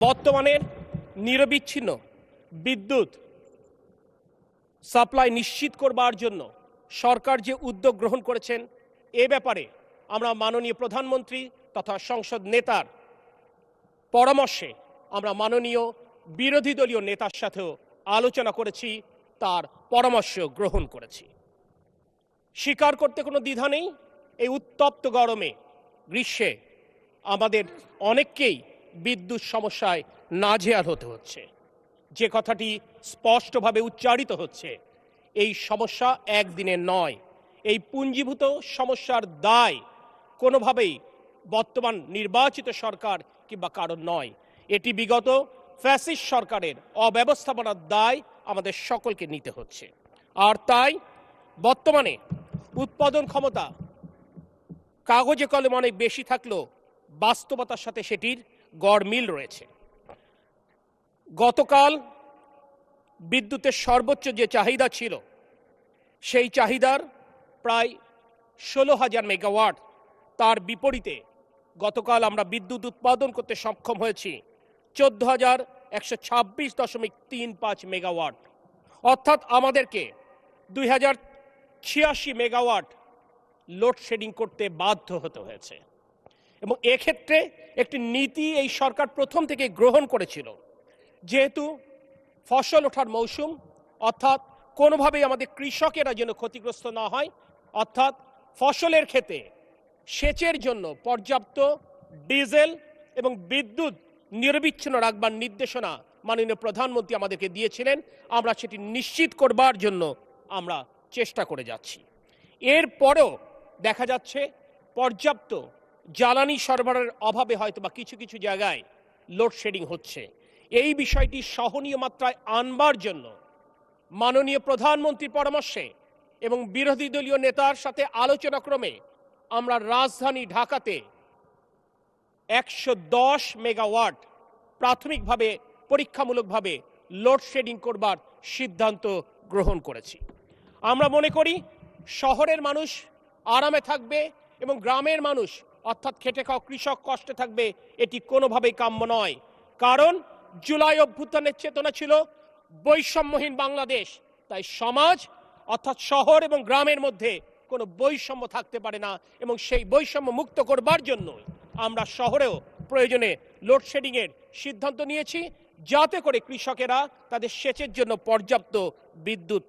বর্তমানের নিরবিচ্ছিন্ন বিদ্যুৎ সাপ্লাই নিশ্চিত করবার জন্য সরকার যে উদ্যোগ গ্রহণ করেছেন এ ব্যাপারে আমরা মাননীয় প্রধানমন্ত্রী তথা সংসদ নেতার পরামর্শে আমরা মাননীয় বিরোধী দলীয় নেতার সাথেও আলোচনা করেছি, তার পরামর্শ গ্রহণ করেছি। স্বীকার করতে কোনো দ্বিধা নেই, এই উত্তপ্ত গরমে গ্রীষ্মে আমাদের অনেককেই বিদ্যুৎ সমস্যায় নাজেহাল হতে হচ্ছে। যে কথাটি স্পষ্টভাবে উচ্চারিত হচ্ছে, এই সমস্যা একদিনের নয়। এই পুঞ্জীভূত সমস্যার দায় কোনোভাবেই বর্তমান নির্বাচিত সরকার কিংবা কারণ নয়, এটি বিগত ফ্যাসিস্ট সরকারের অব্যবস্থাপনার দায় আমাদের সকলকে নিতে হচ্ছে। আর তাই বর্তমানে উৎপাদন ক্ষমতা কাগজে কলমে অনেক বেশি থাকলেও বাস্তবতার সাথে সেটির গড়মিল রয়েছে। গতকাল বিদ্যুতের সর্বোচ্চ যে চাহিদা ছিল সেই চাহিদার প্রায় 16,000 মেগাওয়াট, তার বিপরীতে গতকাল আমরা বিদ্যুৎ উৎপাদন করতে সক্ষম হয়েছি 14,126.35 মেগাওয়াট, অর্থাৎ আমাদেরকে 2086 মেগাওয়াট লোডশেডিং করতে বাধ্য হতে হয়েছে। এবং এক্ষেত্রে একটি নীতি এই সরকার প্রথম থেকে গ্রহণ করেছিল, যেহেতু ফসল ওঠার মৌসুম, অর্থাৎ কোনোভাবেই আমাদের কৃষকেরা যেন ক্ষতিগ্রস্ত না হয়, অর্থাৎ ফসলের ক্ষেতে সেচের জন্য পর্যাপ্ত ডিজেল এবং বিদ্যুৎ নিরবিচ্ছিন্ন রাখবার নির্দেশনা মাননীয় প্রধানমন্ত্রী আমাদেরকে দিয়েছিলেন। আমরা সেটি নিশ্চিত করবার জন্য আমরা চেষ্টা করে যাচ্ছি। এরপরেও দেখা যাচ্ছে পর্যাপ্ত জ্বালানি সরবরাহের অভাবে হয়তো বা কিছু কিছু জায়গায় লোডশেডিং হচ্ছে। এই বিষয়টি সহনীয় মাত্রায় আনবার জন্য মাননীয় প্রধানমন্ত্রীর পরামর্শে এবং বিরোধী দলীয় নেতার সাথে আলোচনা ক্রমে আমরা রাজধানী ঢাকাতে 110 মেগাওয়াট প্রাথমিকভাবে পরীক্ষামূলকভাবে লোডশেডিং করবার সিদ্ধান্ত গ্রহণ করেছি। আমরা মনে করি শহরের মানুষ আরামে থাকবে এবং গ্রামের মানুষ অর্থাৎ খেটে খাওয়া কৃষক কষ্টে থাকবে, এটি কোনোভাবেই কাম্য নয়। কারণ জুলাই অভ্যুত্থানের চেতনা ছিল বৈষম্যহীন বাংলাদেশ, তাই সমাজ অর্থাৎ শহর এবং গ্রামের মধ্যে কোনো বৈষম্য থাকতে পারে না, এবং সেই বৈষম্য মুক্ত করবার জন্য আমরা শহরেও প্রয়োজনে লোডশেডিংয়ের সিদ্ধান্ত নিয়েছি, যাতে করে কৃষকেরা তাদের সেচের জন্য পর্যাপ্ত বিদ্যুৎ